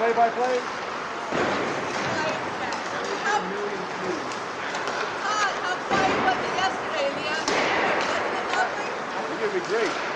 play-by-play? It's going to be great.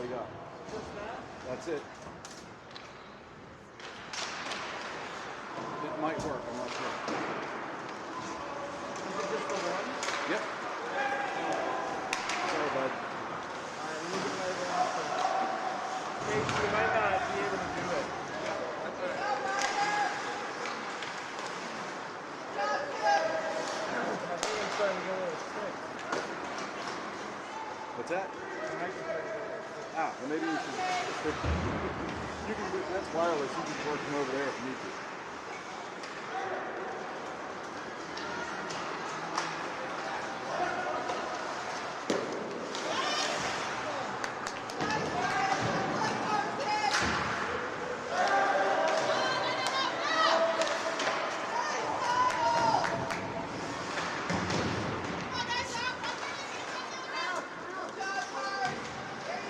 you got. That's it. It might work, I'm not sure. Is it just the one? Yep. Sorry, bud. Alright, we'll get later on. Casey, you might not be able to do it. That's alright. My feeling's starting to get a little sick. What's that? My microphone's a little sick. Ah, well maybe you should. You can do, that's wireless. You can work from over there if you need to.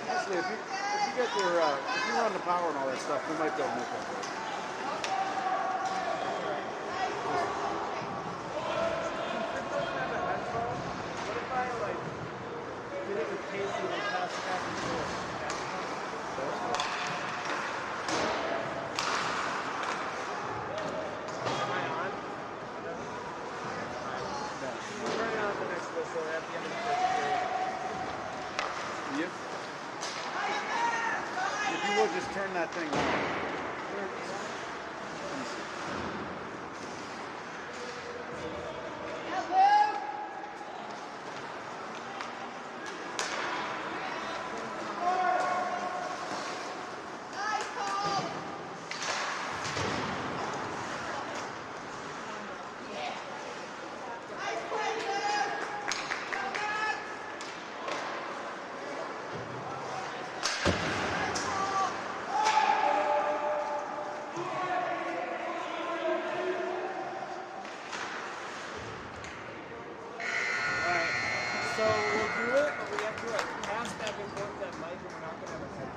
Actually, if you get your if you run the power and all that stuff, we might be able to make that work. What if I like did it with Casey and pass it back and forth? Am I on? We'll turn it on the next whistle at the end of the first period. Yep. If you would just turn that thing on. So we'll do it, but we have to like pass back and forth that mic and we're not gonna have a head.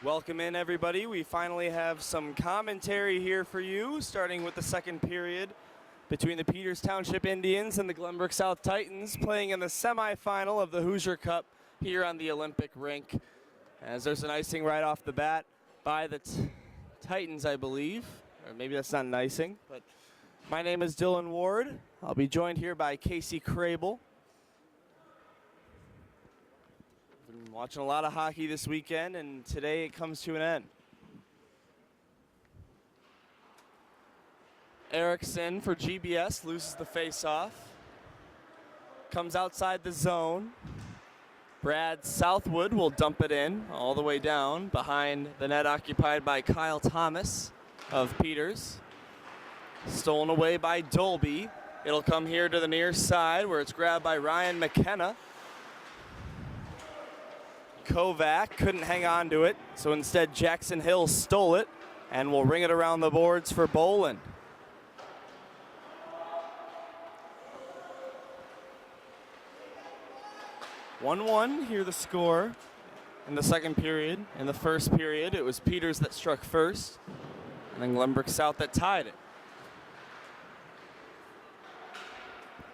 Welcome in, everybody. We finally have some commentary here for you, starting with the second period between the Peters Township Indians and the Glenbrook South Titans, playing in the semifinal of the Hoosier Cup here on the Olympic rink. As there's an icing right off the bat by the Titans, I believe. Or maybe that's not an icing, but my name is Dylan Ward. I'll be joined here by Casey Crable. Been watching a lot of hockey this weekend, and today it comes to an end. Erickson for GBS loses the face-off. Comes outside the zone. Brad Southwood will dump it in all the way down behind the net occupied by Kyle Thomas of Peters. Stolen away by Dolby. It'll come here to the near side where it's grabbed by Ryan McKenna. Kovac couldn't hang on to it, so instead Jackson Hill stole it and will ring it around the boards for Boland. 1-1, here the score in the second period. In the first period, it was Peters that struck first, and then Glenbrook South that tied it.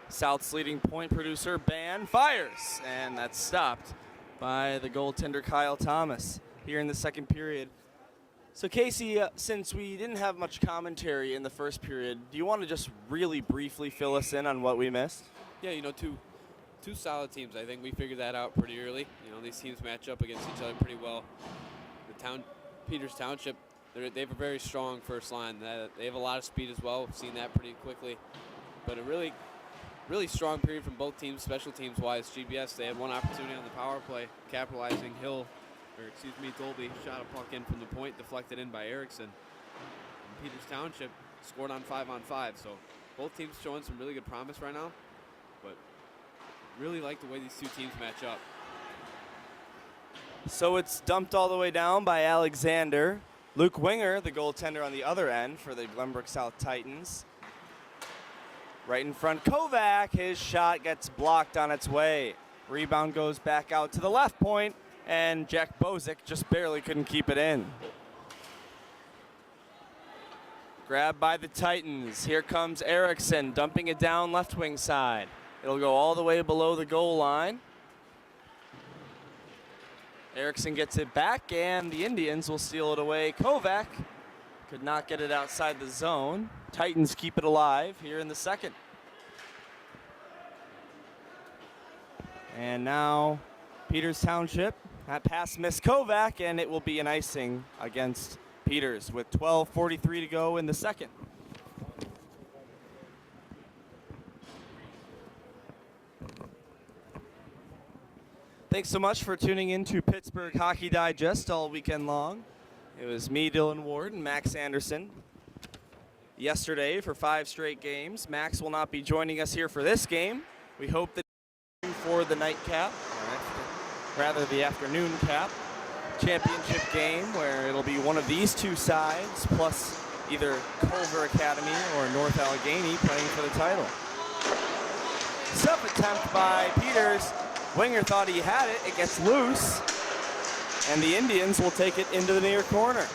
South's leading point producer, Ban, fires, and that's stopped by the goaltender Kyle Thomas here in the second period. So Casey, since we didn't have much commentary in the first period, do you want to just really briefly fill us in on what we missed? Yeah, you know, two solid teams. I think we figured that out pretty early. You know, these teams match up against each other pretty well. Peters Township, they have a very strong first line. They have a lot of speed as well. We've seen that pretty quickly. But a really strong period from both teams, special teams wise. GBS, they had one opportunity on the power play, capitalizing. Dolby shot a puck in from the point, deflected in by Erickson. And Peters Township scored on 5-on-5. So both teams showing some really good promise right now. But really like the way these two teams match up. So it's dumped all the way down by Alexander. Luke Winger, the goaltender on the other end for the Glenbrook South Titans. Right in front, Kovac, his shot gets blocked on its way. Rebound goes back out to the left point, and Jack Bozic just barely couldn't keep it in. Grabbed by the Titans. Here comes Erickson, dumping it down left wing side. It'll go all the way below the goal line. Erickson gets it back, and the Indians will steal it away. Kovac could not get it outside the zone. Titans keep it alive here in the second. And now Peters Township, that pass missed Kovac, and it will be an icing against Peters with 12:43 to go in the second. Thanks so much for tuning in to Pittsburgh Hockey Digest all weekend long. It was me, Dylan Ward, and Max Anderson. Yesterday for 5 straight games. Max will not be joining us here for this game. We hope that for the nightcap, or rather the afternoon cap, championship game where it'll be one of these two sides plus either Culver Academy or North Allegheny playing for the title. Self-attempt by Peters. Winger thought he had it. It gets loose, and the Indians will take it into the near corner.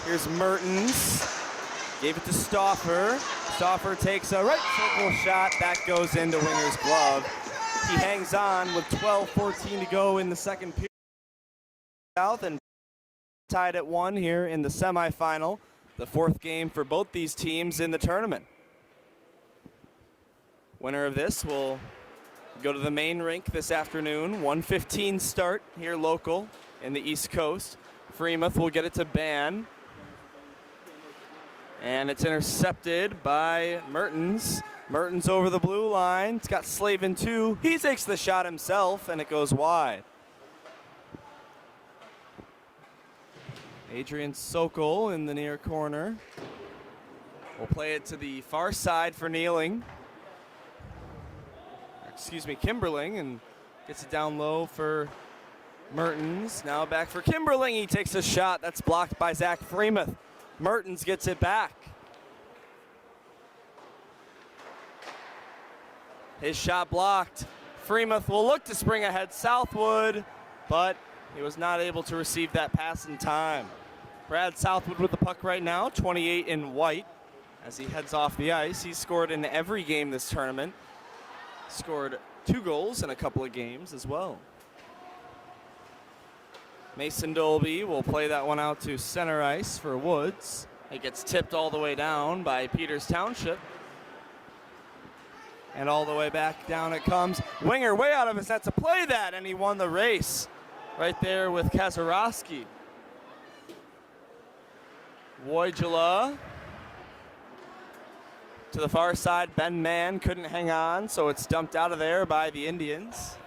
Here's Mertens. Gave it to Stauffer. Stauffer takes a right circle shot. That goes into Winger's glove. He hangs on with 12:14 to go in the second period. South and tied at 1 here in the semifinal. The 4th game for both these teams in the tournament. Winner of this will go to the main rink this afternoon. 1:15 start here local in the East Coast. Freemuth will get it to Ban. And it's intercepted by Mertens. Mertens over the blue line. It's got Slavin too. He takes the shot himself, and it goes wide. Adrian Sokol in the near corner. We'll play it to the far side for Kneeling. Kimberling, and gets it down low for Mertens. Now back for Kimberling. He takes a shot. That's blocked by Zach Freemuth. Mertens gets it back. His shot blocked. Freemuth will look to spring ahead Southwood, but he was not able to receive that pass in time. Brad Southwood with the puck right now, 28 in white as he heads off the ice. He's scored in every game this tournament. Scored 2 goals in a couple of games as well. Mason Dolby will play that one out to center ice for Woods. It gets tipped all the way down by Peters Township. And all the way back down it comes. Winger way out of his net to play that, and he won the race right there with Kazarowski. Wojula to the far side. Ben Mann couldn't hang on, so it's dumped out of there by the Indians.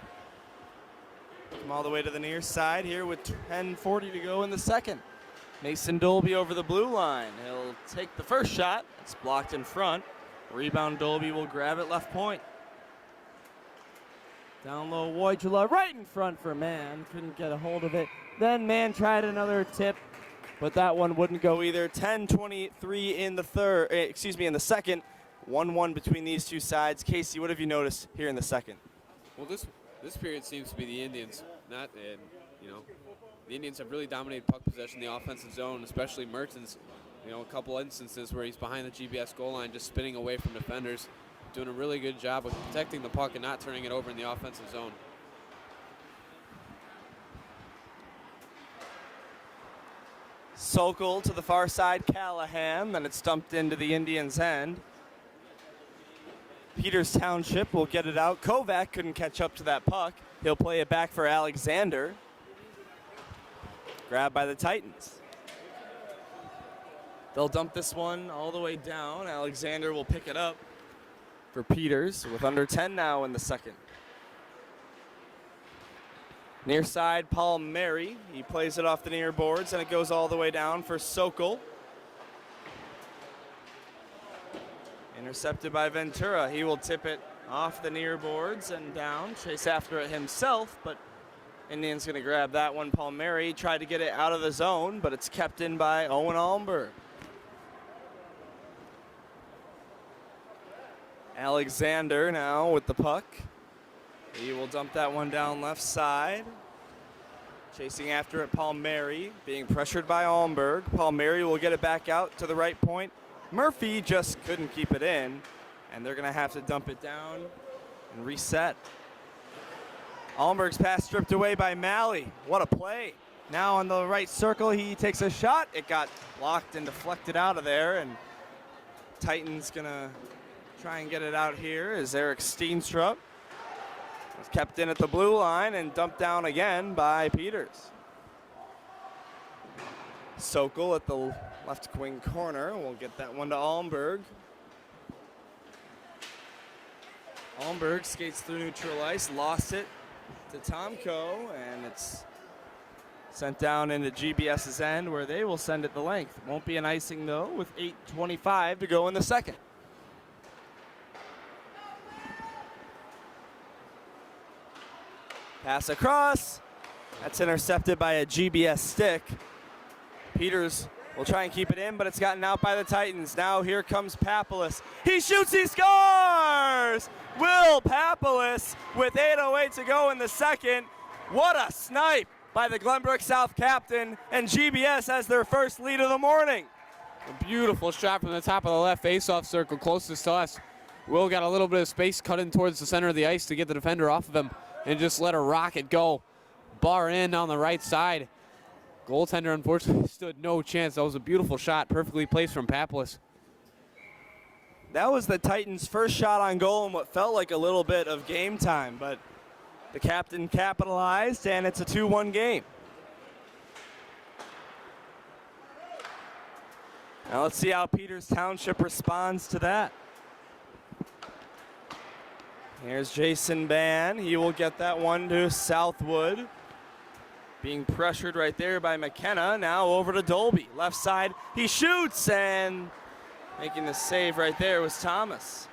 Come all the way to the near side here with 10:40 to go in the second. Mason Dolby over the blue line. He'll take the first shot. It's blocked in front. Rebound, Dolby will grab it left point. Down low, Wojula right in front for Mann. Couldn't get a hold of it. Then Mann tried another tip, but that one wouldn't go either. 10:23 in the second. 1-1 between these two sides. Casey, what have you noticed here in the second? Well, this This period seems to be the Indians. The Indians have really dominated puck possession in the offensive zone, especially Mertens. A couple instances where he's behind the GBS goal line, just spinning away from defenders, doing a really good job of protecting the puck and not turning it over in the offensive zone. Sokol to the far side, Callahan, then it's dumped into the Indians' end. Peters Township will get it out. Kovac couldn't catch up to that puck. He'll play it back for Alexander. Grabbed by the Titans. They'll dump this one all the way down. Alexander will pick it up for Peters with under 10 now in the second. Near side, Paul Mary. He plays it off the near boards, and it goes all the way down for Sokol. Intercepted by Ventura. He will tip it off the near boards and down. Chase after it himself, but Indians going to grab that one. Paul Mary tried to get it out of the zone, but it's kept in by Owen Almberg. Alexander now with the puck. He will dump that one down left side. Chasing after it, Paul Mary, being pressured by Almberg. Paul Mary will get it back out to the right point. Murphy just couldn't keep it in, and they're going to have to dump it down and reset. Almberg's pass stripped away by Malley. What a play. Now on the right circle, he takes a shot. It got blocked and deflected out of there, and Titans going to try and get it out here as Eric Steenstrup was kept in at the blue line and dumped down again by Peters. Sokol at the left wing corner will get that one to Almberg. Almberg skates through neutral ice, lost it to Tomko, and it's sent down into GBS's end where they will send it the length. Won't be an icing though with 8:25 to go in the second. Pass across. That's intercepted by a GBS stick. Peters will try and keep it in, but it's gotten out by the Titans. Now here comes Papalis. He shoots, he scores! Will Papalis with 8:08 to go in the second. What a snipe by the Glenbrook South captain, and GBS has their first lead of the morning. A beautiful shot from the top of the left faceoff circle, closest to us. Will got a little bit of space cut in towards the center of the ice to get the defender off of him and just let a rocket go. Bar in on the right side. Goaltender unfortunately stood no chance. That was a beautiful shot, perfectly placed from Papalis. That was the Titans' first shot on goal in what felt like a little bit of game time, but the captain capitalized, and it's a 2-1 game. Now let's see how Peters Township responds to that. Here's Jason Bann. He will get that one to Southwood. Being pressured right there by McKenna. Now over to Dolby. Left side, he shoots, and making the save right there was Thomas.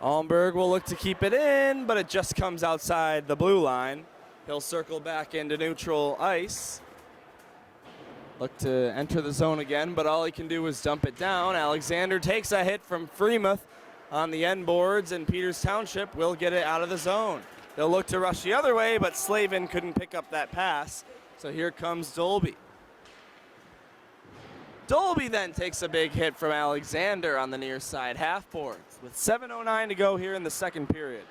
Almberg will look to keep it in, but it just comes outside the blue line. He'll circle back into neutral ice. Look to enter the zone again, but all he can do is dump it down. Alexander takes a hit from Freemuth on the end boards, and Peters Township will get it out of the zone. They'll look to rush the other way, but Slavin couldn't pick up that pass. So here comes Dolby. Dolby then takes a big hit from Alexander on the near side half boards with 7:09 to go here in the second period.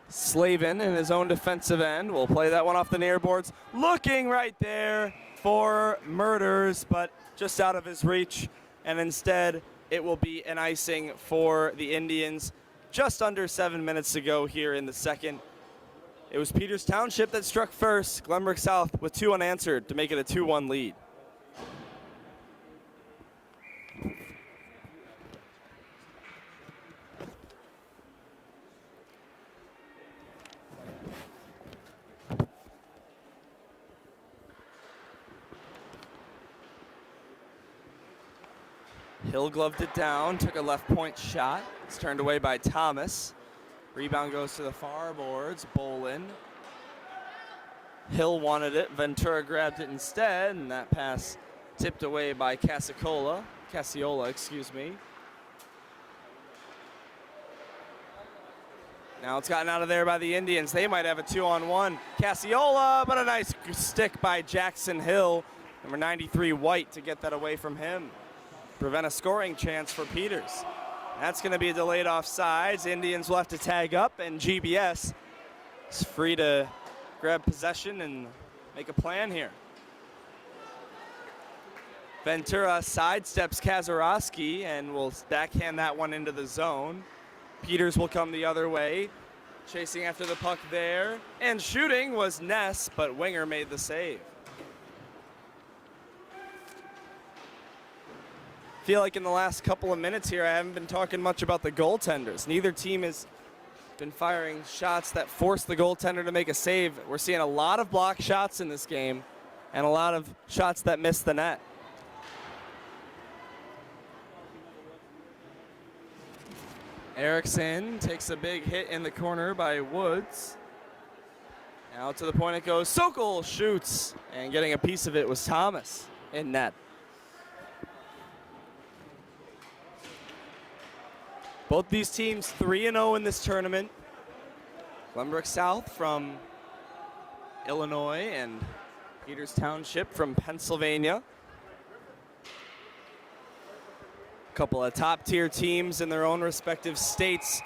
Slavin in his own defensive end will play that one off the near boards. Looking right there for Murders, but just out of his reach. And instead, it will be an icing for the Indians. Just under 7 minutes to go here in the second. It was Peters Township that struck first. Glenbrook South with 2 unanswered to make it a 2-1 lead. Hill gloved it down, took a left point shot. It's turned away by Thomas. Rebound goes to the far boards, Bolin. Hill wanted it, Ventura grabbed it instead, and that pass tipped away by Cassiola, excuse me. Now it's gotten out of there by the Indians. They might have a 2-on-1. Cassiola, but a nice stick by Jackson Hill, number 93 White, to get that away from him. Prevent a scoring chance for Peters. That's going to be a delayed offsides. Indians will have to tag up, and GBS is free to grab possession and make a plan here. Ventura sidesteps Kazarowski and will backhand that one into the zone. Peters will come the other way, chasing after the puck there. And shooting was Ness, but Winger made the save. Feel like in the last couple of minutes here, I haven't been talking much about the goaltenders. Neither team has been firing shots that force the goaltender to make a save. We're seeing a lot of block shots in this game and a lot of shots that miss the net. Erickson takes a big hit in the corner by Woods. Now to the point it goes. Sokol shoots, and getting a piece of it was Thomas in net. Both these teams 3-0 in this tournament. Glenbrook South from Illinois and Peters Township from Pennsylvania. A couple of top-tier teams in their own respective states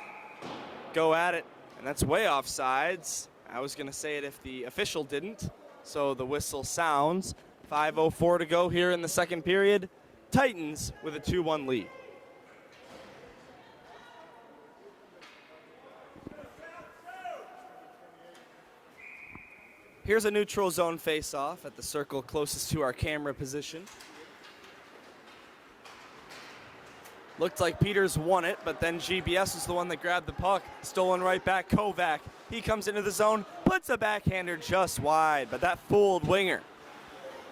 go at it, and that's way offsides. I was going to say it if the official didn't, so the whistle sounds. 5:04 to go here in the second period. Titans with a 2-1 lead. Here's a neutral zone face-off at the circle closest to our camera position. Looked like Peters won it, but then GBS was the one that grabbed the puck. Stolen right back, Kovac. He comes into the zone, puts a backhander just wide, but that fooled Winger.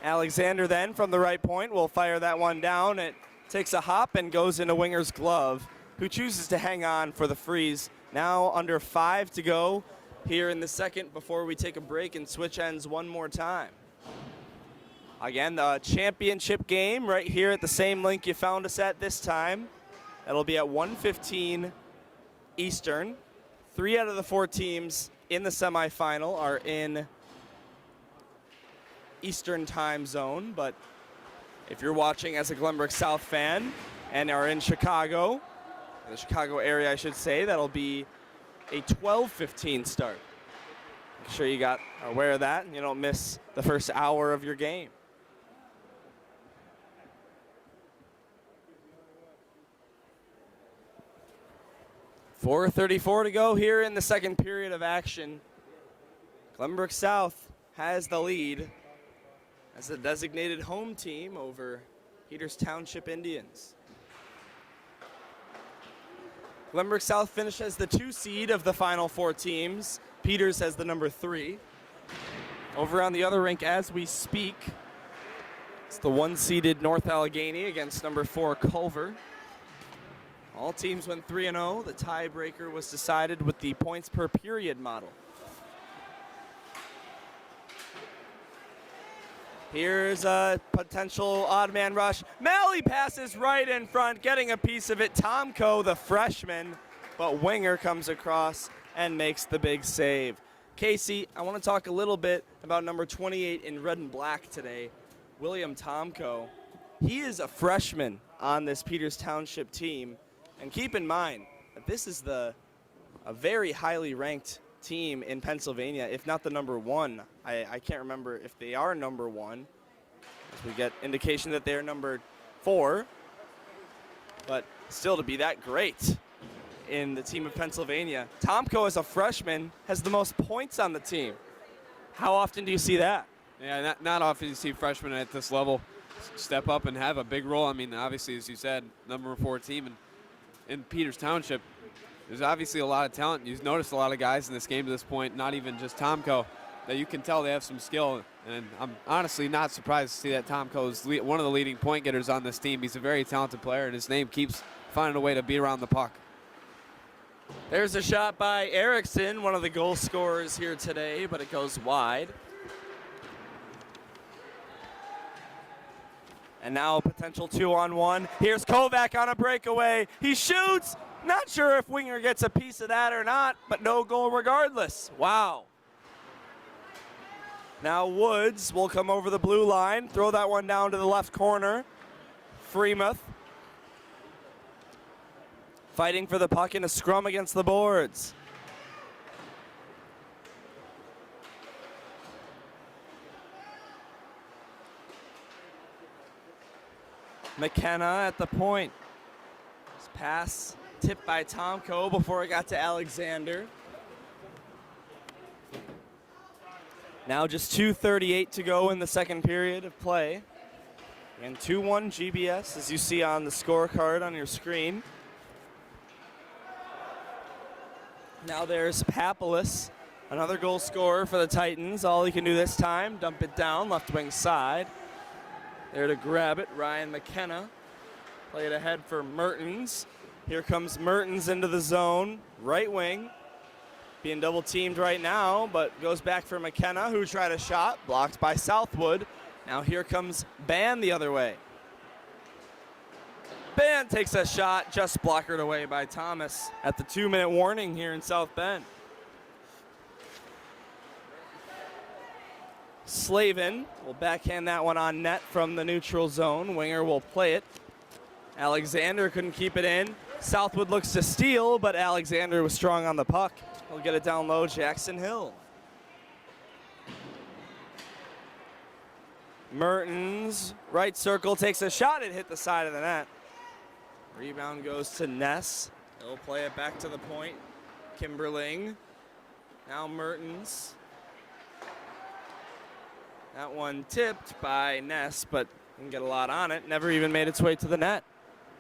Alexander then from the right point will fire that one down. It takes a hop and goes into Winger's glove, who chooses to hang on for the freeze. Now under 5 to go here in the second before we take a break and switch ends one more time. Again, the championship game right here at the same link you found us at this time. That'll be at 1:15 Eastern. 3 out of the 4 teams in the semifinal are in Eastern time zone, but if you're watching as a Glenbrook South fan and are in Chicago, the Chicago area I should say, that'll be a 12:15 start. Make sure you got aware of that and you don't miss the first hour of your game. .434 to go here in the second period of action. Glenbrook South has the lead as a designated home team over Peters Township Indians. Glenbrook South finished as the 2 seed of the final 4 teams. Peters has the number 3. Over on the other rink as we speak, it's the 1-seeded North Allegheny against number 4 Culver. All teams went 3-0. The tiebreaker was decided with the points per period model. Here's a potential odd man rush. Malley passes right in front, getting a piece of it. Tomko, the freshman, but Winger comes across and makes the big save. Casey, I want to talk a little bit about number 28 in red and black today, William Tomko. He is a freshman on this Peters Township team. And keep in mind that this is a very highly ranked team in Pennsylvania, if not the number 1. I can't remember if they are number 1, as we get indication that they're number 4. But still, to be that great in the team of Pennsylvania. Tomko, as a freshman, has the most points on the team. How often do you see that? Yeah, not often you see freshmen at this level step up and have a big role. I mean, obviously, as you said, number 4 team in Peters Township. There's obviously a lot of talent. You've noticed a lot of guys in this game to this point, not even just Tomko, that you can tell they have some skill. And I'm honestly not surprised to see that Tomko is one of the leading point getters on this team. He's a very talented player, and his name keeps finding a way to be around the puck. There's a shot by Erickson, one of the goal scorers here today, but it goes wide. And now a potential 2-on-1. Here's Kovac on a breakaway. He shoots. Not sure if Winger gets a piece of that or not, but no goal regardless. Wow. Now Woods will come over the blue line, throw that one down to the left corner. Freemuth fighting for the puck in a scrum against the boards. McKenna at the point. This pass tipped by Tomko before it got to Alexander. Now just 2:38 to go in the second period of play. And 2-1 GBS, as you see on the scorecard on your screen. Now there's Papolis, another goal scorer for the Titans. All he can do this time, dump it down, left wing side. There to grab it, Ryan McKenna. Play it ahead for Mertens. Here comes Mertens into the zone, right wing. Being double teamed right now, but goes back for McKenna, who tried a shot, blocked by Southwood. Now here comes Ban the other way. Ban takes a shot, just blockered away by Thomas at the 2-minute warning here in South Bend. Slavin will backhand that one on net from the neutral zone. Winger will play it. Alexander couldn't keep it in. Southwood looks to steal, but Alexander was strong on the puck. He'll get it down low, Jackson Hill. Mertens, right circle, takes a shot. It hit the side of the net. Rebound goes to Ness. He'll play it back to the point. Kimberling. Now Mertens. That one tipped by Ness, but didn't get a lot on it. Never even made its way to the net.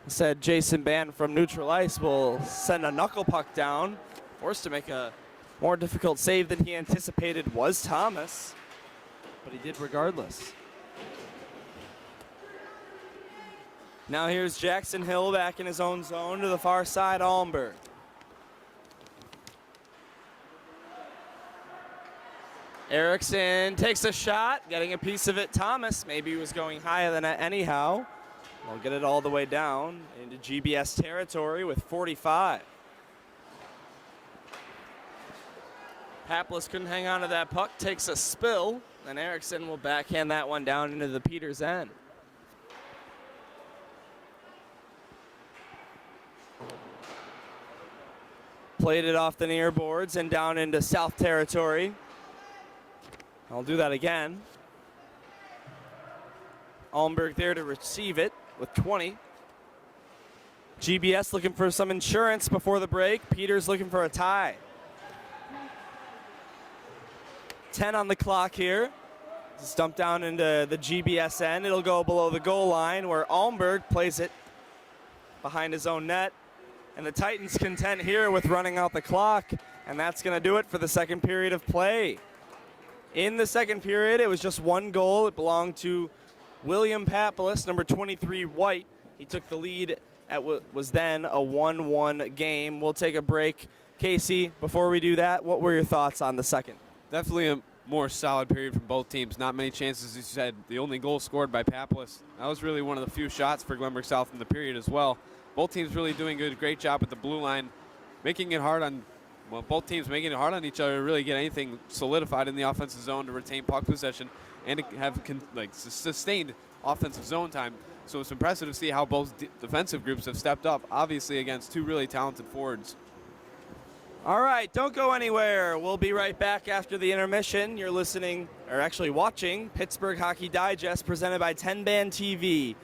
Said Jason Ban from neutral ice will send a knuckle puck down. Forced to make a more difficult save than he anticipated was Thomas, but he did regardless. Now here's Jackson Hill back in his own zone to the far side, Almberg. Erickson takes a shot, getting a piece of it. Thomas, maybe he was going higher than that anyhow. We'll get it all the way down into GBS territory with 45. Papolis couldn't hang on to that puck, takes a spill, and Erickson will backhand that one down into the Peters end. Played it off the near boards and down into South territory. I'll do that again. Almberg there to receive it with 20. GBS looking for some insurance before the break. Peters looking for a tie. 10 on the clock here. Just dump down into the GBS end. It'll go below the goal line where Almberg plays it behind his own net. And the Titans content here with running out the clock. And that's going to do it for the second period of play. In the second period, it was just one goal. It belonged to William Papolis, number 23, White. He took the lead at what was then a 1-1 game. We'll take a break. Casey, before we do that, what were your thoughts on the second? Definitely a more solid period from both teams. Not many chances, as you said. The only goal scored by Papolis. That was really one of the few shots for Glenbrook South in the period as well. Both teams really doing a great job at the blue line, making it hard on, well, both teams making it hard on each other to really get anything solidified in the offensive zone to retain puck possession and to have sustained offensive zone time. So it's impressive to see how both defensive groups have stepped up, obviously against two really talented forwards. All right, don't go anywhere. We'll be right back after the intermission. You're listening, or actually watching, Pittsburgh Hockey Digest presented by 10 Band TV.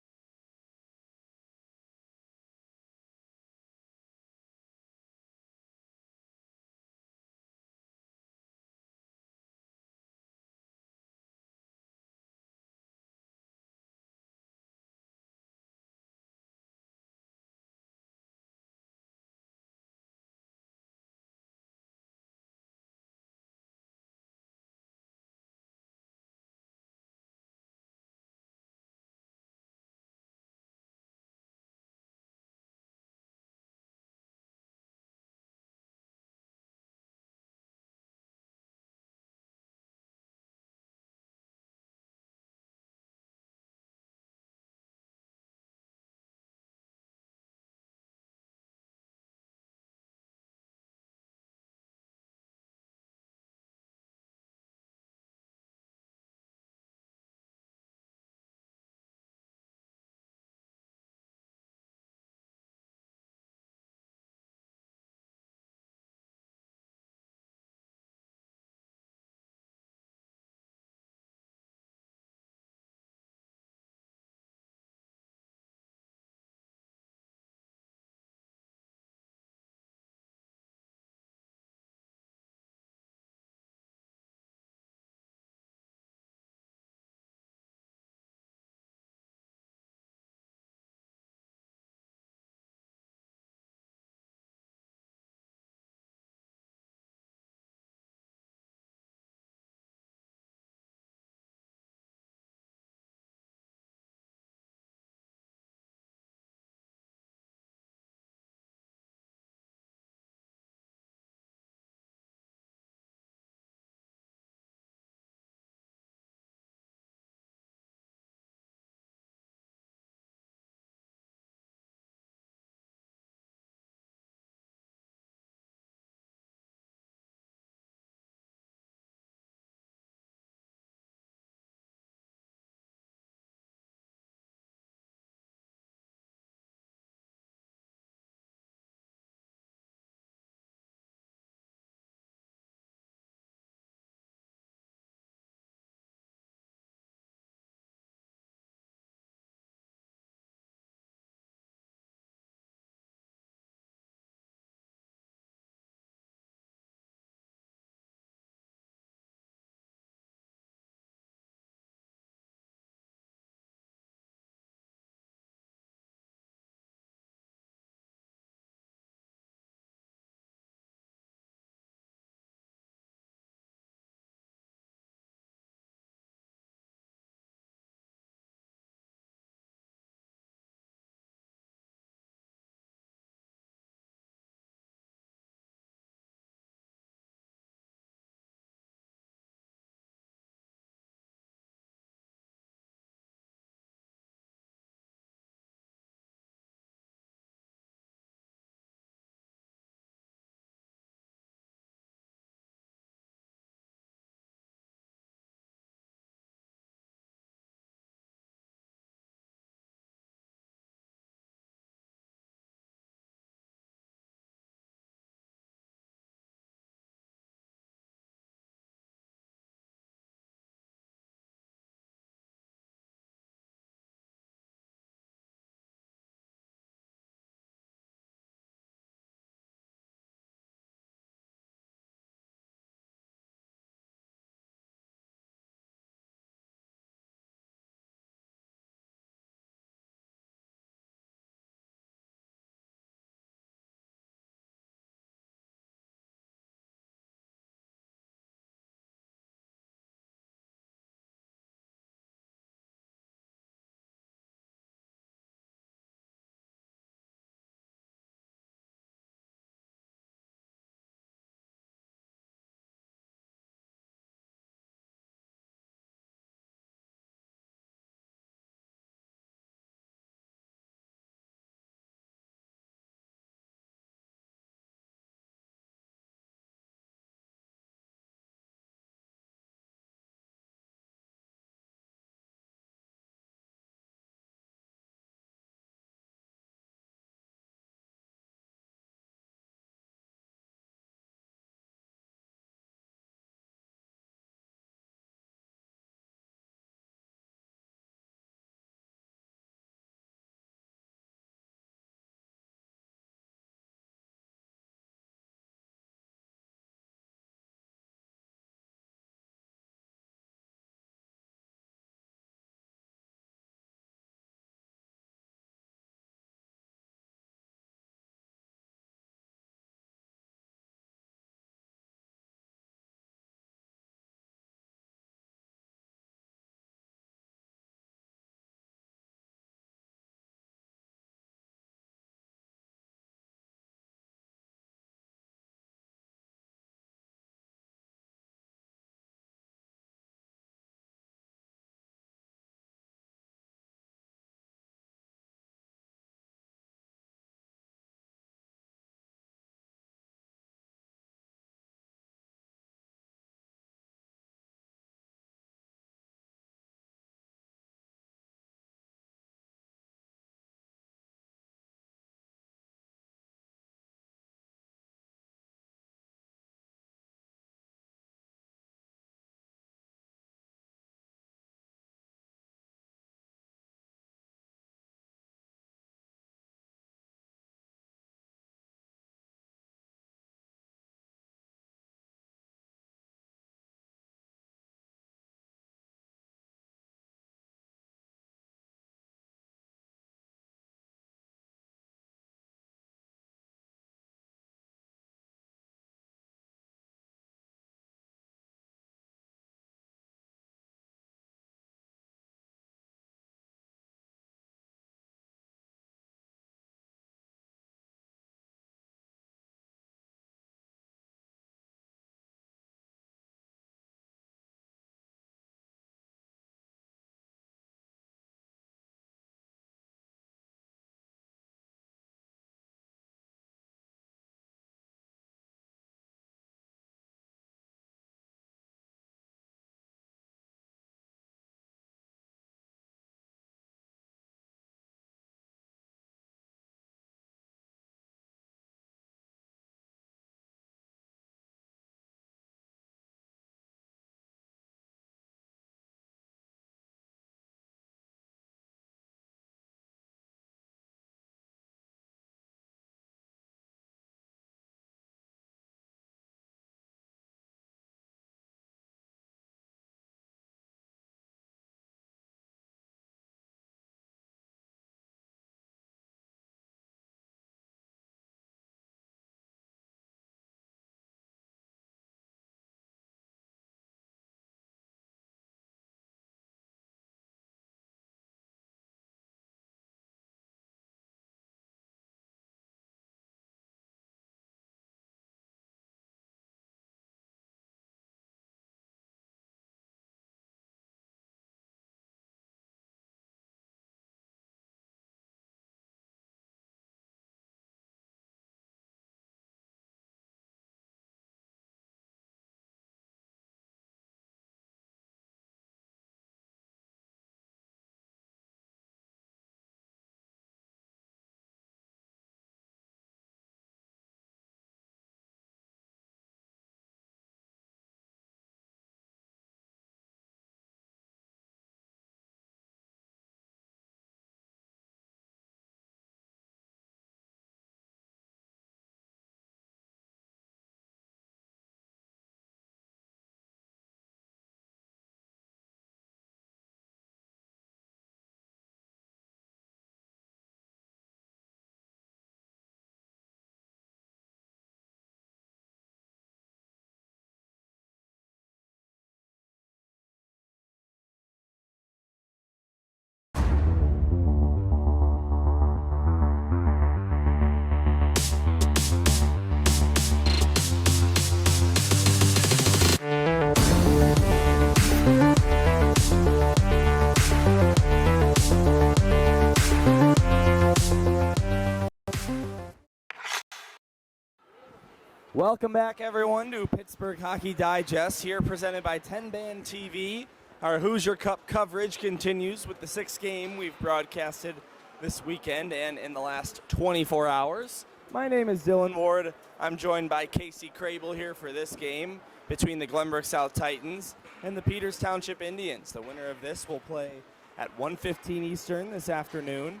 Welcome back, everyone, to Pittsburgh Hockey Digest, here presented by 10 Band TV. Our Hoosier Cup coverage continues with the 6th game we've broadcasted this weekend and in the last 24 hours. My name is Dylan Ward. I'm joined by Casey Crable here for this game between the Glenbrook South Titans and the Peters Township Indians. The winner of this will play at 1:15 Eastern this afternoon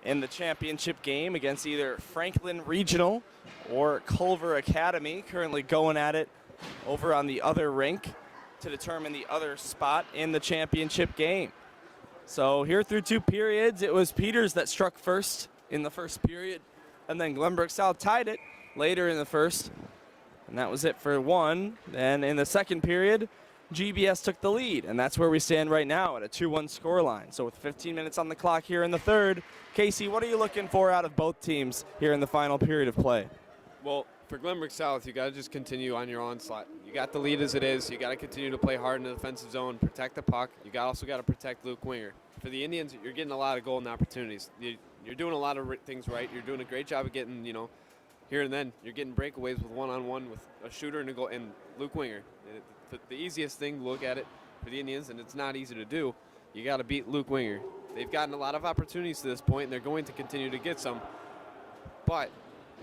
in the championship game against either Franklin Regional or Culver Academy, currently going at it over on the other rink to determine the other spot in the championship game. So here through 2 periods, it was Peters that struck first in the first period, and then Glenbrook South tied it later in the first, and that was it for 1. Then in the second period, GBS took the lead, and that's where we stand right now at a 2-1 scoreline. So with 15 minutes on the clock here in the third, Casey, what are you looking for out of both teams here in the final period of play? Well, for Glenbrook South, you got to just continue on your onslaught. You got the lead as it is. You got to continue to play hard in the defensive zone, protect the puck. You also got to protect Luke Winger. For the Indians, you're getting a lot of golden opportunities. You're doing a lot of things right. You're doing a great job of getting, here and then. You're getting breakaways with one-on-one with a shooter and a goal and Luke Winger. The easiest thing to look at it for the Indians, and it's not easy to do, you got to beat Luke Winger. They've gotten a lot of opportunities to this point, and they're going to continue to get some. But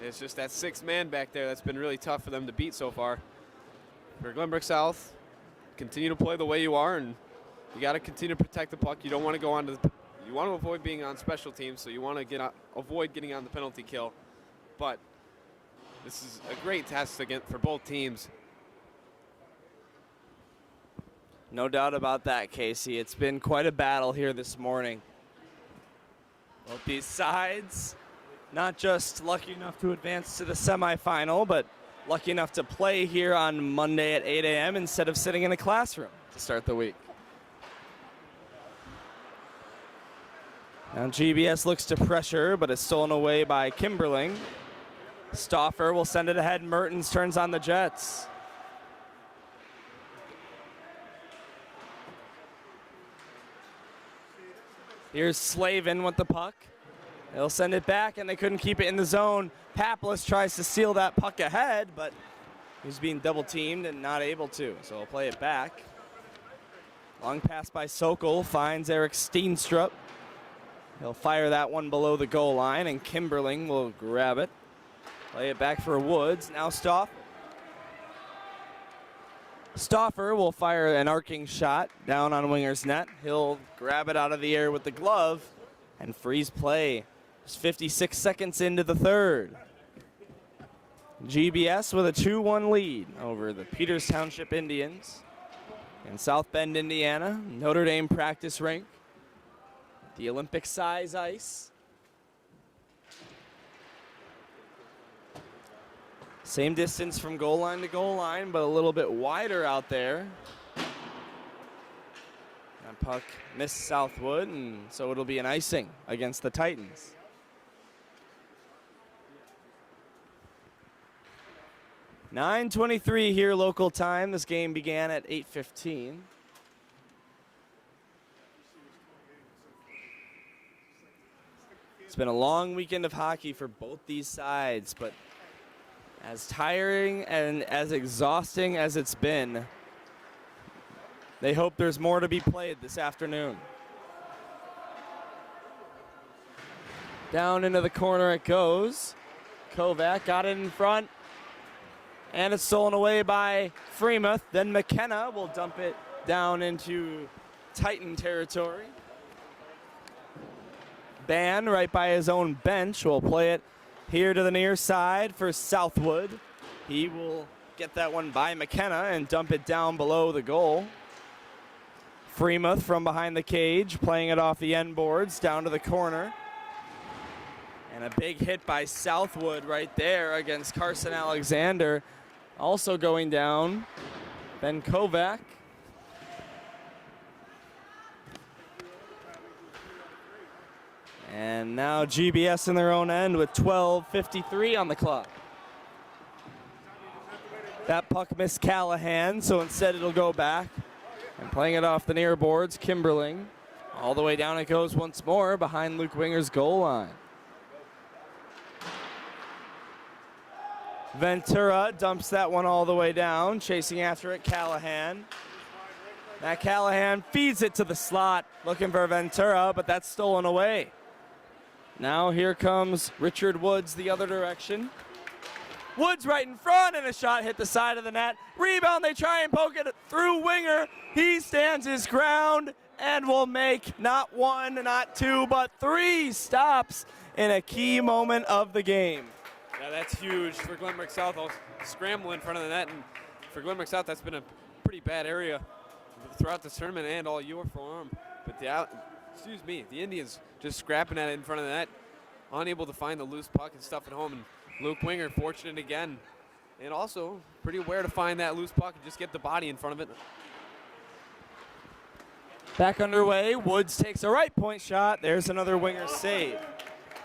it's just that 6th man back there that's been really tough for them to beat so far. For Glenbrook South, continue to play the way you are, and you got to continue to protect the puck. You don't want to go on to you want to avoid being on special teams, so you want to avoid getting on the penalty kill. But this is a great test again for both teams. No doubt about that, Casey. It's been quite a battle here this morning. Both these sides, not just lucky enough to advance to the semifinal, but lucky enough to play here on Monday at 8 a.m. instead of sitting in a classroom to start the week. Now GBS looks to pressure, but is stolen away by Kimberling. Stauffer will send it ahead. Mertens turns on the Jets. Here's Slavin with the puck. They'll send it back, and they couldn't keep it in the zone. Paplis tries to steal that puck ahead, but he's being double-teamed and not able to, so he'll play it back. Long pass by Sokol finds Eric Steenstrup. He'll fire that one below the goal line, and Kimberling will grab it. Play it back for Woods. Now Stauffer will fire an arcing shot down on Winger's net. He'll grab it out of the air with the glove and freeze play. Just 56 seconds into the third. GBS with a 2-1 lead over the Peters Township Indians in South Bend, Indiana. Notre Dame practice rink. The Olympic size ice. Same distance from goal line to goal line, but a little bit wider out there. That puck missed Southwood, and so it'll be an icing against the Titans. .23 here local time. This game began at 8:15. It's been a long weekend of hockey for both these sides, but as tiring and as exhausting as it's been, they hope there's more to be played this afternoon. Down into the corner it goes. Kovac got it in front, and it's stolen away by Freemuth. Then McKenna will dump it down into Titan territory. Ban right by his own bench will play it here to the near side for Southwood. He will get that one by McKenna and dump it down below the goal. Freemuth from behind the cage, playing it off the end boards down to the corner. And a big hit by Southwood right there against Carson Alexander. Also going down, Ben Kovac. And now GBS in their own end with 12:53 on the clock. That puck missed Callahan, so instead it'll go back. And playing it off the near boards, Kimberling. All the way down it goes once more behind Luke Winger's goal line. Ventura dumps that one all the way down, chasing after it, Callahan. Matt Callahan feeds it to the slot, looking for Ventura, but that's stolen away. Now here comes Richard Woods the other direction. Woods right in front, and a shot hit the side of the net. Rebound, they try and poke it through Winger. He stands his ground and will make not one, not two, but three stops in a key moment of the game. Yeah, that's huge for Glenbrook South. I'll scramble in front of the net, and for Glenbrook South, that's been a pretty bad area throughout the tournament and all year for them. But the Indians just scrapping at it in front of the net, unable to find the loose puck and stuff at home. And Luke Winger fortunate again, and also pretty aware to find that loose puck and just get the body in front of it. Back underway, Woods takes a right point shot. There's another Winger save.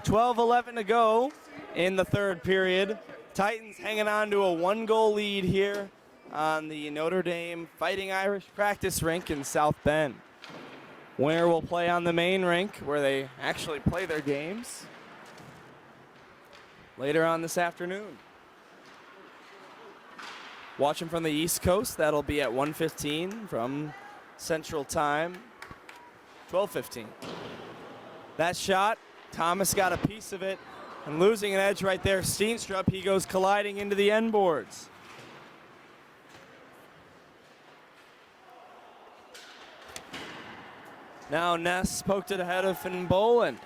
12-11 to go in the third period. Titans hanging on to a 1-goal lead here on the Notre Dame Fighting Irish practice rink in South Bend. Winner will play on the main rink where they actually play their games later on this afternoon. Watching from the East Coast, that'll be at 1:15 from Central Time, 12:15. That shot, Thomas got a piece of it, and losing an edge right there, Steenstrup, he goes colliding into the end boards. Now Ness poked it ahead of Finn Boland.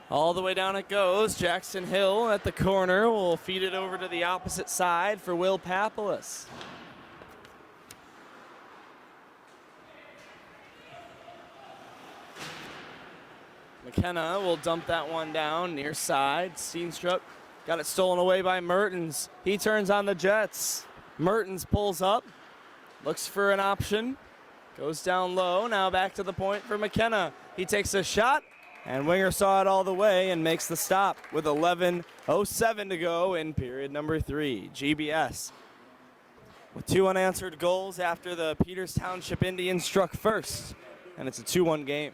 All the way down it goes. Jackson Hill at the corner will feed it over to the opposite side for Will Papalis. McKenna will dump that one down near side. Steenstrup got it stolen away by Mertens. He turns on the Jets. Mertens pulls up, looks for an option, goes down low. Now back to the point for McKenna. He takes a shot, and Winger saw it all the way and makes the stop with 11:07 to go in period number 3. GBS with 2 unanswered goals after the Peters Township Indians struck first, and it's a 2-1 game.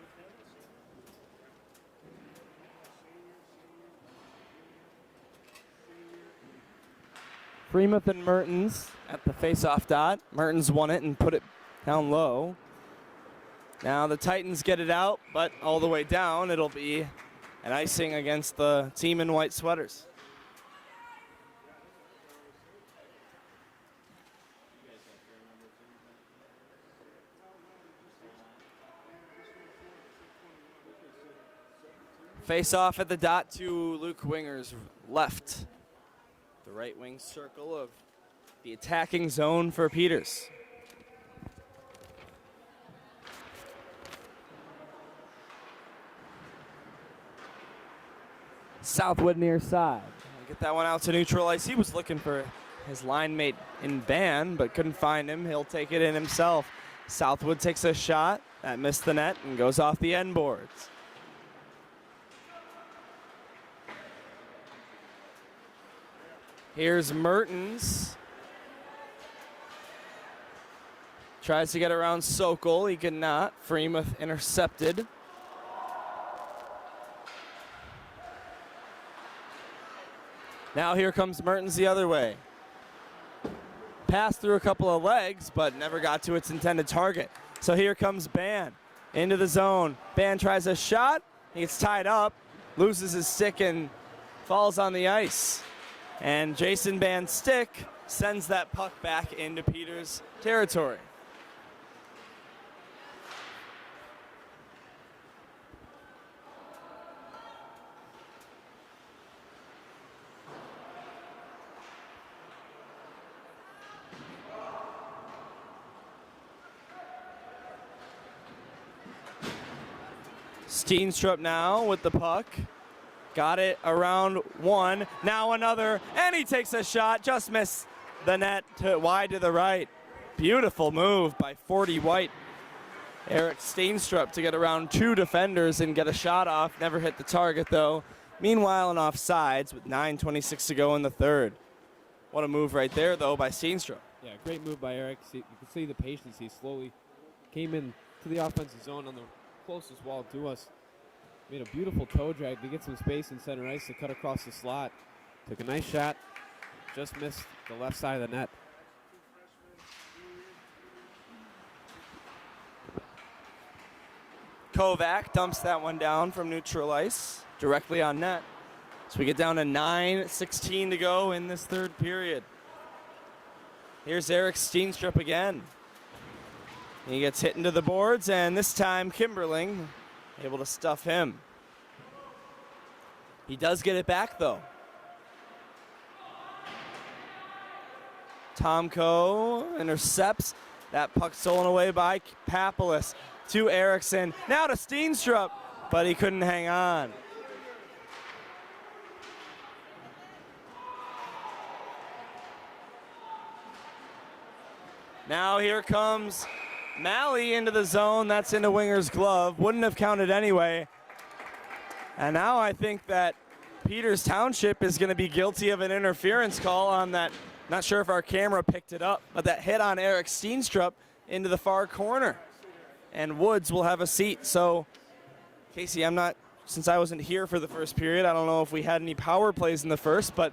Freemuth and Mertens at the face-off dot. Mertens won it and put it down low. Now the Titans get it out, but all the way down, it'll be an icing against the team in white sweaters. Face off at the dot to Luke Winger's left. The right wing circle of the attacking zone for Peters. Southwood near side. Get that one out to neutral ice. He was looking for his line mate in Van, but couldn't find him. He'll take it in himself. Southwood takes a shot. That missed the net and goes off the end boards. Here's Mertens. Tries to get around Sokol. He could not. Freemuth intercepted. Now here comes Mertens the other way. Passed through a couple of legs, but never got to its intended target. So here comes Ban into the zone. Ban tries a shot. He gets tied up, loses his stick, and falls on the ice. And Jason Ban's stick sends that puck back into Peters' territory. Steenstrup now with the puck. Got it around one, now another, and he takes a shot, just missed the net wide to the right. Beautiful move by 40 White. Eric Steenstrup to get around 2 defenders and get a shot off, never hit the target though. Meanwhile, an offsides with 9:26 to go in the third. What a move right there though by Steenstrup. Yeah, great move by Eric. You can see the patience. He slowly came in to the offensive zone on the closest wall to us. Made a beautiful toe drag to get some space in center ice to cut across the slot. Took a nice shot, just missed the left side of the net. Kovac dumps that one down from neutral ice directly on net. So we get down to 9:16 to go in this third period. Here's Eric Steenstrup again. He gets hit into the boards, and this time Kimberling able to stuff him. He does get it back, though. Tomko intercepts. That puck stolen away by Papalis to Erickson. Now to Steenstrup, but he couldn't hang on. Now here comes Malley into the zone. That's into Winger's glove. Wouldn't have counted anyway. And now I think that Peters Township is going to be guilty of an interference call on that. Not sure if our camera picked it up, but that hit on Eric Steenstrup into the far corner. And Woods will have a seat. So, Casey, since I wasn't here for the first period, I don't know if we had any power plays in the first, but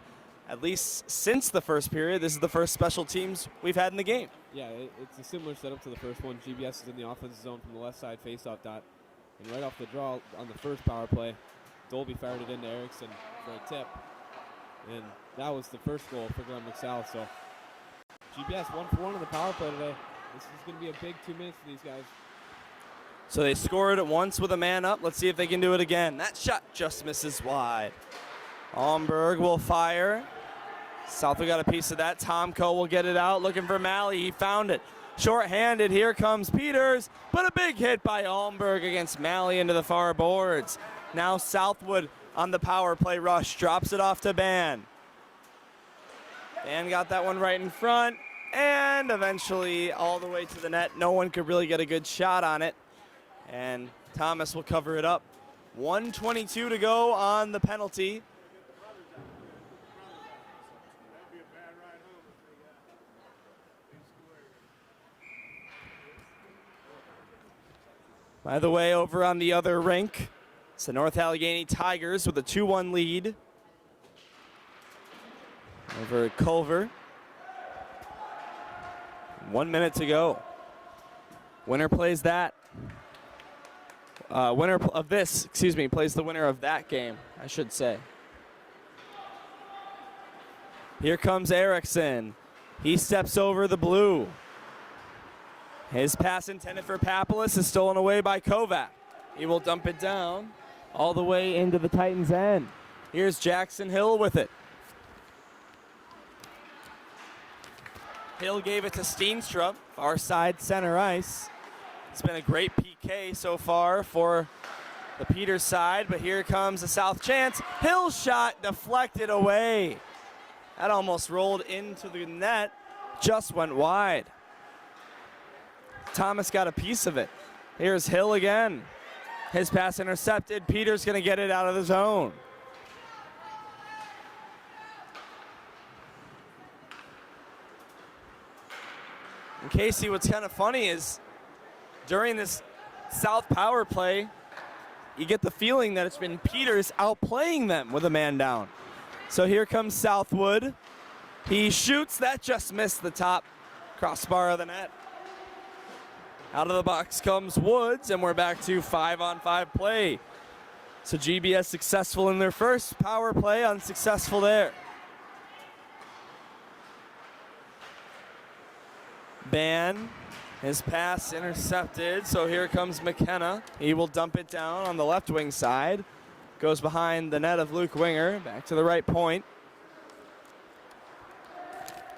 at least since the first period, this is the first special teams we've had in the game. Yeah, it's a similar setup to the first one. GBS is in the offensive zone from the left side faceoff dot. And right off the draw on the first power play, Dolby fired it into Erickson for a tip. And that was the first goal for Glenbrook South. So GBS 1-for-1 on the power play today. This is going to be a big 2 minutes for these guys. So they scored it once with a man up. Let's see if they can do it again. That shot just misses wide. Almberg will fire. Southwood got a piece of that. Tomko will get it out, looking for Malley. He found it. Short-handed, here comes Peters, but a big hit by Almberg against Malley into the far boards. Now Southwood on the power play rush, drops it off to Ban. Ban got that one right in front, and eventually all the way to the net. No one could really get a good shot on it, and Thomas will cover it up. 1:22 to go on the penalty. By the way, over on the other rink, it's the North Allegheny Tigers with a 2-1 lead over at Culver. 1 minute to go. Winner plays that. Winner of this, plays the winner of that game, I should say. Here comes Erickson. He steps over the blue. His pass intended for Papalis is stolen away by Kovac. He will dump it down all the way into the Titans' end. Here's Jackson Hill with it. Hill gave it to Steenstrup, far side center ice. It's been a great PK so far for the Peters side, but here comes a South chance. Hill's shot deflected away. That almost rolled into the net, just went wide. Thomas got a piece of it. Here's Hill again. His pass intercepted. Peters going to get it out of the zone. And Casey, what's kind of funny is during this South power play, you get the feeling that it's been Peters outplaying them with a man down. So here comes Southwood. He shoots. That just missed the top crossbar of the net. Out of the box comes Woods, and we're back to 5-on-5 play. So GBS successful in their first power play, unsuccessful there. Ban, his pass intercepted, so here comes McKenna. He will dump it down on the left wing side. Goes behind the net of Luke Winger, back to the right point.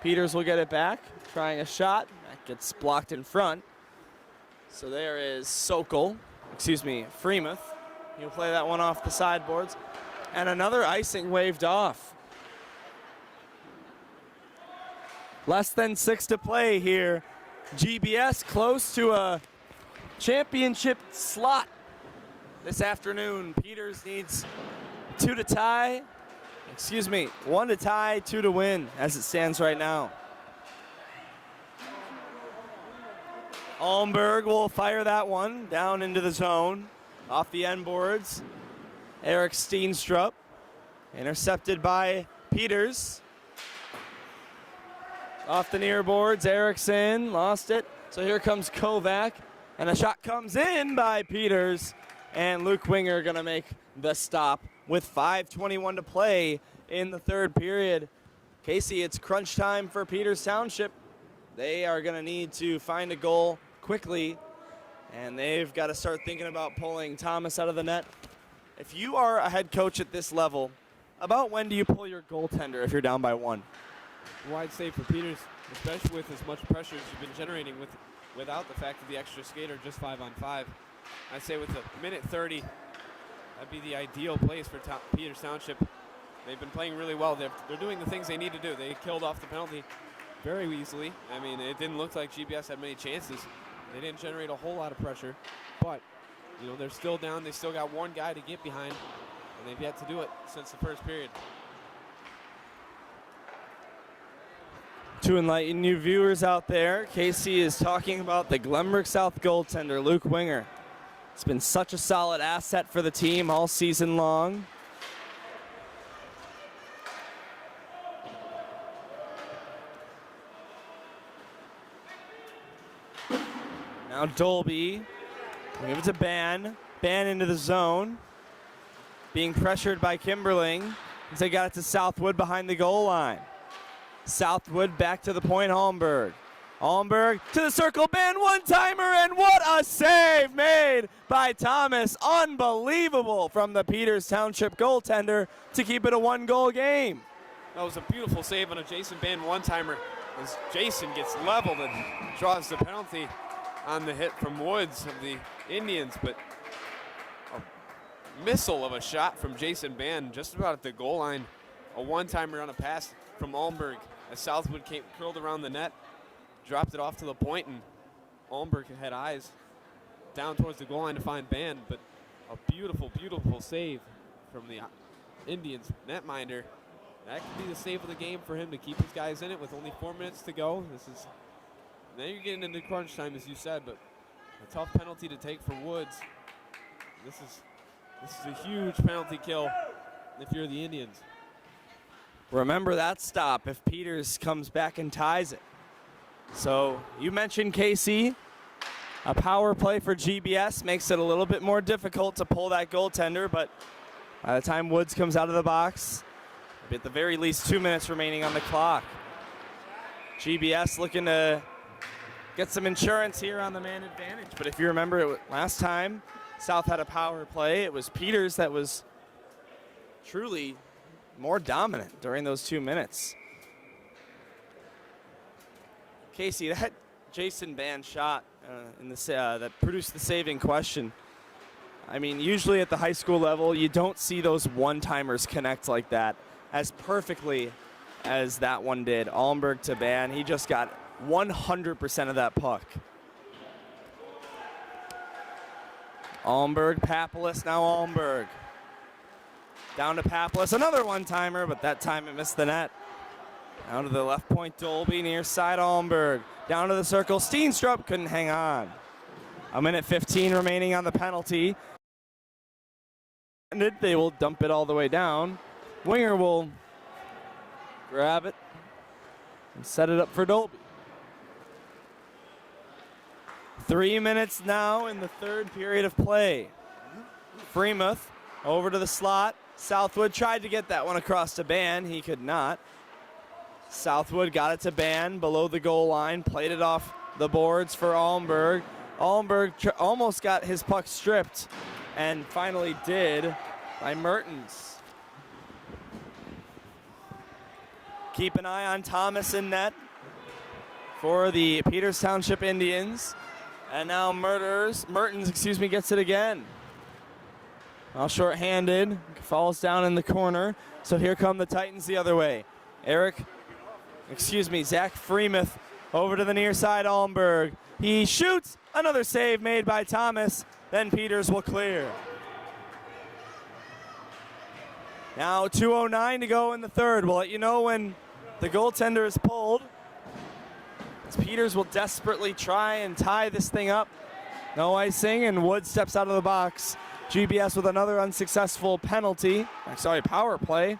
Peters will get it back, trying a shot. That gets blocked in front. So there is Freemuth. He'll play that one off the sideboards. And another icing waved off. Less than 6 to play here. GBS close to a championship slot this afternoon. Peters needs 1 to tie, 2 to win as it stands right now. Almberg will fire that one down into the zone. Off the end boards. Eric Steenstrup intercepted by Peters. Off the near boards, Erickson lost it. So here comes Kovac, and a shot comes in by Peters, and Luke Winger gonna make the stop with 5:21 to play in the third period. Casey, it's crunch time for Peters Township. They are gonna need to find a goal quickly, and they've got to start thinking about pulling Thomas out of the net. If you are a head coach at this level, about when do you pull your goaltender if you're down by 1? Well, I'd say for Peters, especially with as much pressure as you've been generating without the fact of the extra skater, just 5-on-5, I'd say with a minute 30, that'd be the ideal place for Peters Township. They've been playing really well. They're doing the things they need to do. They killed off the penalty very easily. I mean, it didn't look like GBS had many chances. They didn't generate a whole lot of pressure, but you know, they're still down. They still got one guy to get behind, and they've yet to do it since the first period. To enlighten you viewers out there, Casey is talking about the Glenbrook South goaltender, Luke Winger. It's been such a solid asset for the team all season long. Now Dolby, give it to Ban. Ban into the zone. Being pressured by Kimberling. As they got it to Southwood behind the goal line. Southwood back to the point, Holmberg. Holmberg to the circle, Ban one-timer, and what a save made by Thomas. Unbelievable from the Peters Township goaltender to keep it a 1-goal game. That was a beautiful save on a Jason Ban one-timer as Jason gets leveled and draws the penalty on the hit from Woods of the Indians, but a missile of a shot from Jason Ban just about at the goal line. A one-timer on a pass from Almberg as Southwood curled around the net, dropped it off to the point, and Almberg had eyes down towards the goal line to find Ban, but a beautiful, beautiful save from the Indians netminder. That could be the save of the game for him to keep his guys in it with only 4 minutes to go. Now you're getting into crunch time, as you said, but a tough penalty to take for Woods. This is a huge penalty kill if you're the Indians. Remember that stop if Peters comes back and ties it. So you mentioned Casey. A power play for GBS makes it a little bit more difficult to pull that goaltender, but by the time Woods comes out of the box, at the very least 2 minutes remaining on the clock. GBS looking to get some insurance here on the man advantage. But if you remember, last time South had a power play, it was Peters that was truly more dominant during those 2 minutes. Casey, that Jason Ban shot that produced the save in question. I mean, usually at the high school level, you don't see those one-timers connect like that as perfectly as that one did. Almberg to Ban, he just got 100% of that puck. Almberg, Papalis, now Almberg. Down to Papalis, another one-timer, but that time it missed the net. Down to the left point, Dolby, near side Almberg. Down to the circle, Steenstrup couldn't hang on. A minute 15 remaining on the penalty. They will dump it all the way down. Winger will grab it and set it up for Dolby. 3 minutes now in the third period of play. Freemuth over to the slot. Southwood tried to get that one across to Ban. He could not. Southwood got it to Ban below the goal line, played it off the boards for Almberg. Almberg almost got his puck stripped and finally did by Mertens. Keep an eye on Thomas in net for the Peters Township Indians. And now Mertens gets it again. Well, short-handed, falls down in the corner. So here come the Titans the other way. Zach Freemuth over to the near side, Almberg. He shoots, another save made by Thomas. Then Peters will clear. Now 2:09 to go in the third. We'll let you know when the goaltender is pulled. As Peters will desperately try and tie this thing up. No icing, and Wood steps out of the box. GBS with another unsuccessful power play.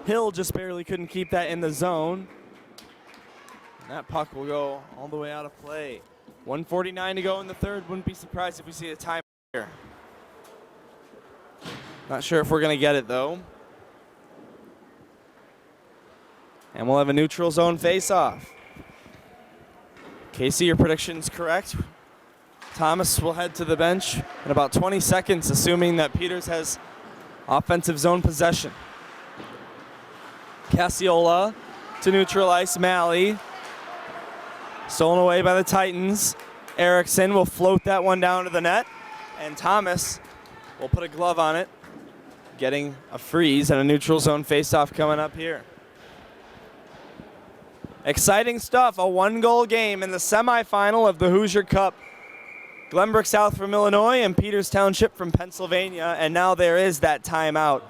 Hill just barely couldn't keep that in the zone. That puck will go all the way out of play. 1:49 to go in the third. Wouldn't be surprised if we see a time here. Not sure if we're going to get it, though. And we'll have a neutral zone face-off. Casey, your prediction's correct. Thomas will head to the bench in about 20 seconds, assuming that Peters has offensive zone possession. Cassiola to neutral ice. Malley. Stolen away by the Titans. Erickson will float that one down to the net. And Thomas will put a glove on it, getting a freeze and a neutral zone faceoff coming up here. Exciting stuff. A one-goal game in the semifinal of the Hoosier Cup. Glenbrook South from Illinois and Peters Township from Pennsylvania. And now there is that timeout.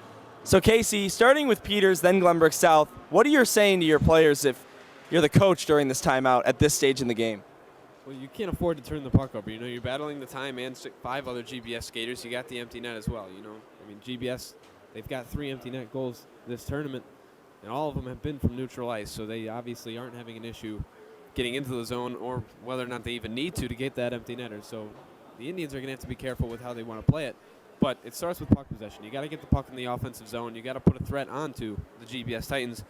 So Casey, starting with Peters, then Glenbrook South, what are you saying to your players if you're the coach during this timeout at this stage in the game? Well, you can't afford to turn the puck over. You know, you're battling the time and 5 other GBS skaters. You got the empty net as well, you know. I mean, GBS, they've got 3 empty net goals this tournament, and all of them have been from neutral ice, so they obviously aren't having an issue getting into the zone or whether or not they even need to get that empty netter. So the Indians are going to have to be careful with how they want to play it. But it starts with puck possession. You got to get the puck in the offensive zone. You got to put a threat onto the GBS Titans.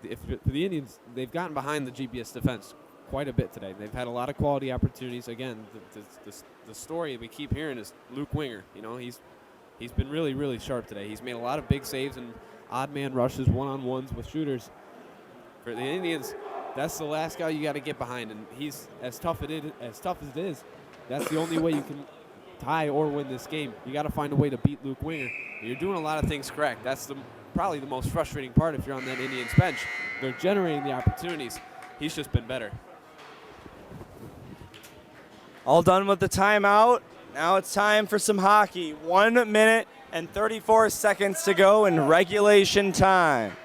For the Indians, they've gotten behind the GBS defense quite a bit today. They've had a lot of quality opportunities. Again, the story we keep hearing is Luke Winger. You know, he's been really, really sharp today. He's made a lot of big saves and odd man rushes, one-on-ones with shooters. For the Indians, that's the last guy you got to get behind, and he's as tough as it is. That's the only way you can tie or win this game. You got to find a way to beat Luke Winger. You're doing a lot of things correct. That's probably the most frustrating part if you're on that Indians bench. They're generating the opportunities. He's just been better. All done with the timeout. Now it's time for some hockey. 1 minute and 34 seconds to go in regulation time.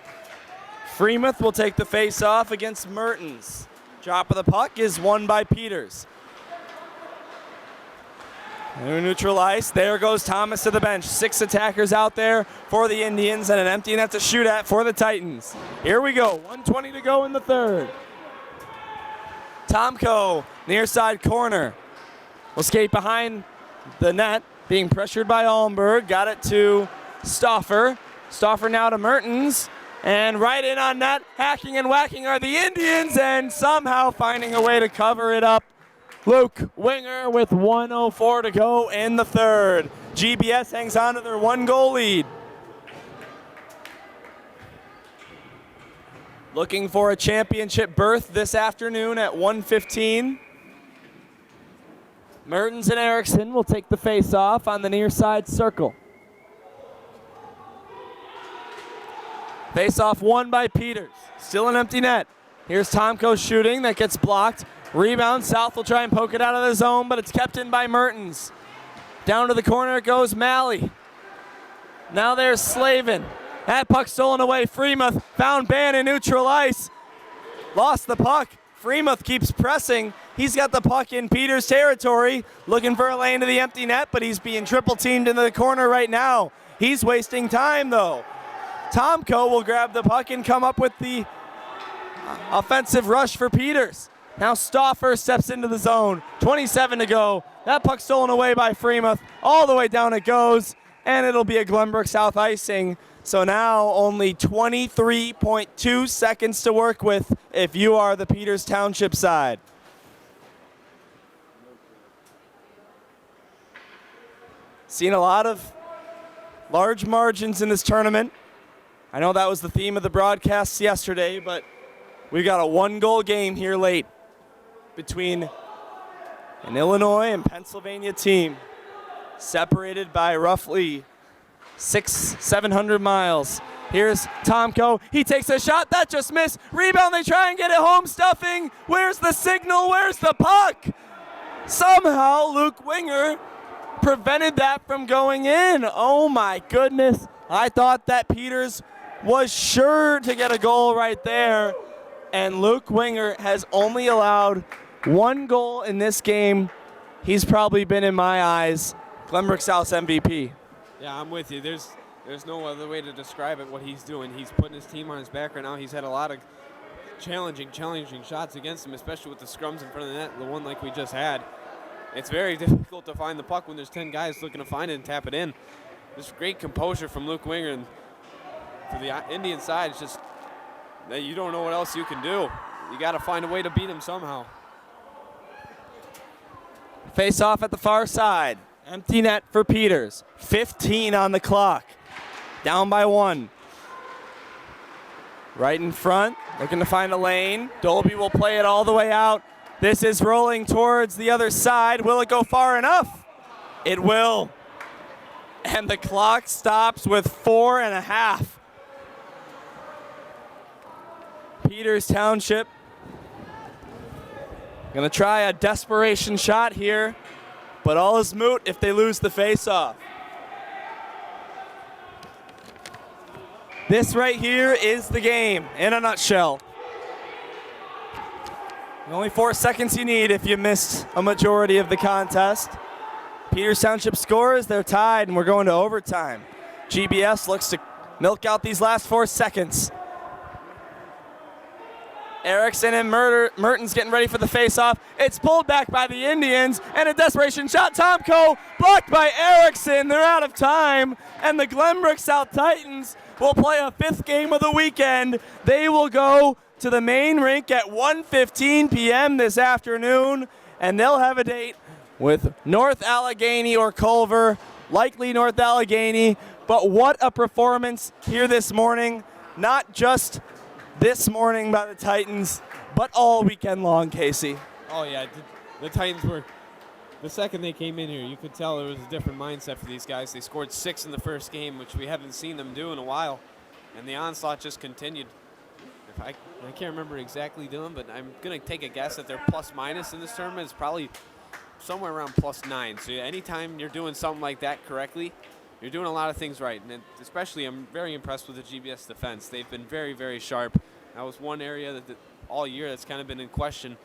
Freemuth will take the face-off against Mertens. Drop of the puck is won by Peters. Neutral ice. There goes Thomas to the bench. 6 attackers out there for the Indians and an empty net to shoot at for the Titans. Here we go. 1:20 to go in the third. Tomko, near side corner. Will skate behind the net, being pressured by Allenberg. Got it to Stauffer. Stauffer now to Mertens. And right in on net, hacking and whacking are the Indians, and somehow finding a way to cover it up. Luke Winger with 1:04 to go in the third. GBS hangs on to their 1-goal lead. Looking for a championship berth this afternoon at 1:15. Mertens and Erickson will take the face-off on the near side circle. Face-off won by Peters. Still an empty net. Here's Tomko shooting. That gets blocked. Rebound. South will try and poke it out of the zone, but it's kept in by Mertens. Down to the corner goes Malley. Now there's Slavin. That puck stolen away. Freemuth found Ban in neutral ice. Lost the puck. Freemuth keeps pressing. He's got the puck in Peters' territory. Looking for a lane to the empty net, but he's being triple teamed into the corner right now. He's wasting time, though. Tomko will grab the puck and come up with the offensive rush for Peters. Now Stauffer steps into the zone. 27 to go. That puck stolen away by Freemuth. All the way down it goes, and it'll be a Glenbrook South icing. So now only 23.2 seconds to work with if you are the Peters Township side. Seen a lot of large margins in this tournament. I know that was the theme of the broadcasts yesterday, but we've got a 1-goal game here late between an Illinois and Pennsylvania team separated by roughly 700 miles. Here's Tomko. He takes a shot. That just missed. Rebound. They try and get it home. Stuffing. Where's the signal? Where's the puck? Somehow Luke Winger prevented that from going in. Oh my goodness. I thought that Peters was sure to get a goal right there. And Luke Winger has only allowed 1 goal in this game. He's probably been, in my eyes, Glenbrook South's MVP. Yeah, I'm with you. There's no other way to describe it, what he's doing. He's putting his team on his back right now. He's had a lot of challenging shots against him, especially with the scrums in front of the net, the one like we just had. It's very difficult to find the puck when there's 10 guys looking to find it and tap it in. Just great composure from Luke Winger, and for the Indian side, it's just that you don't know what else you can do. You got to find a way to beat him somehow. Face off at the far side. Empty net for Peters. 15 on the clock. Down by 1. Right in front, looking to find a lane. Dolby will play it all the way out. This is rolling towards the other side. Will it go far enough? It will. And the clock stops with 4.5. Peters Township gonna try a desperation shot here, but all is moot if they lose the face-off. This right here is the game in a nutshell. Only 4 seconds you need if you missed a majority of the contest. Peters Township scores, they're tied, and we're going to overtime. GBS looks to milk out these last 4 seconds. Erickson and Mertens getting ready for the face-off. It's pulled back by the Indians, and a desperation shot. Tomko blocked by Erickson. They're out of time, and the Glenbrook South Titans will play a 5th game of the weekend. They will go to the main rink at 1:15 p.m. this afternoon, and they'll have a date with North Allegheny or Culver, likely North Allegheny. But what a performance here this morning, not just this morning by the Titans, but all weekend long, Casey. Oh, yeah. The Titans were, the second they came in here, you could tell there was a different mindset for these guys. They scored 6 in the first game, which we haven't seen them do in a while, and the onslaught just continued. I can't remember exactly doing, but I'm going to take a guess that their plus-minus in this tournament is probably somewhere around +9. So anytime you're doing something like that correctly, you're doing a lot of things right. And especially, I'm very impressed with the GBS defense. They've been very, very sharp. That was one area that all year that's kind of been in question,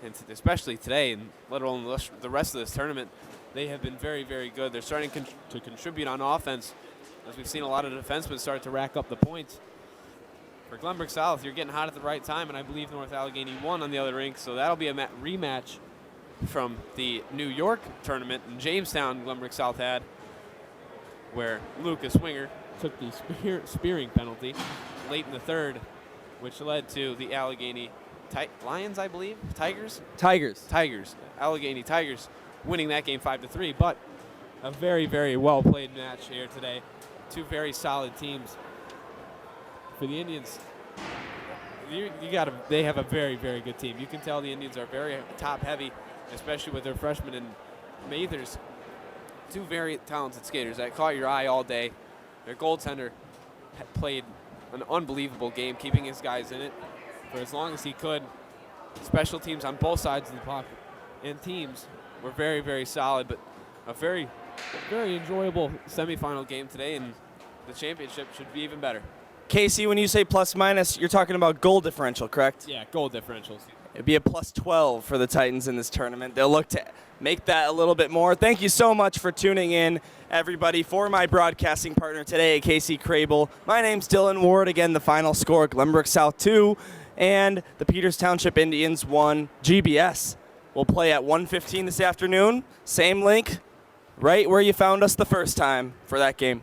and especially today, and let alone the rest of this tournament, they have been very, very good. They're starting to contribute on offense, as we've seen a lot of defensemen start to rack up the points. For Glenbrook South, you're getting hot at the right time, and I believe North Allegheny won on the other rink, so that'll be a rematch from the New York tournament in Jamestown Glenbrook South had, where Lucas Winger took the spearing penalty late in the third, which led to the Allegheny Lions, I believe? Tigers? Tigers. Allegheny Tigers winning that game 5-3, but a very, very well-played match here today. Two very solid teams. For the Indians, they have a very, very good team. You can tell the Indians are very top-heavy, especially with their freshmen and Mathers. 2 very talented skaters that caught your eye all day. Their goaltender played an unbelievable game, keeping his guys in it for as long as he could. Special teams on both sides of the puck and teams were very, very solid, but a very, very enjoyable semifinal game today, and the championship should be even better. Casey, when you say plus-minus, you're talking about goal differential, correct? Yeah, goal differentials. It'd be a +12 for the Titans in this tournament. They'll look to make that a little bit more. Thank you so much for tuning in, everybody. For my broadcasting partner today, Casey Crable, my name's Dylan Ward. Again, the final score, Glenbrook South 2, and the Peters Township Indians 1. GBS will play at 1:15 this afternoon. Same link, right where you found us the first time for that game.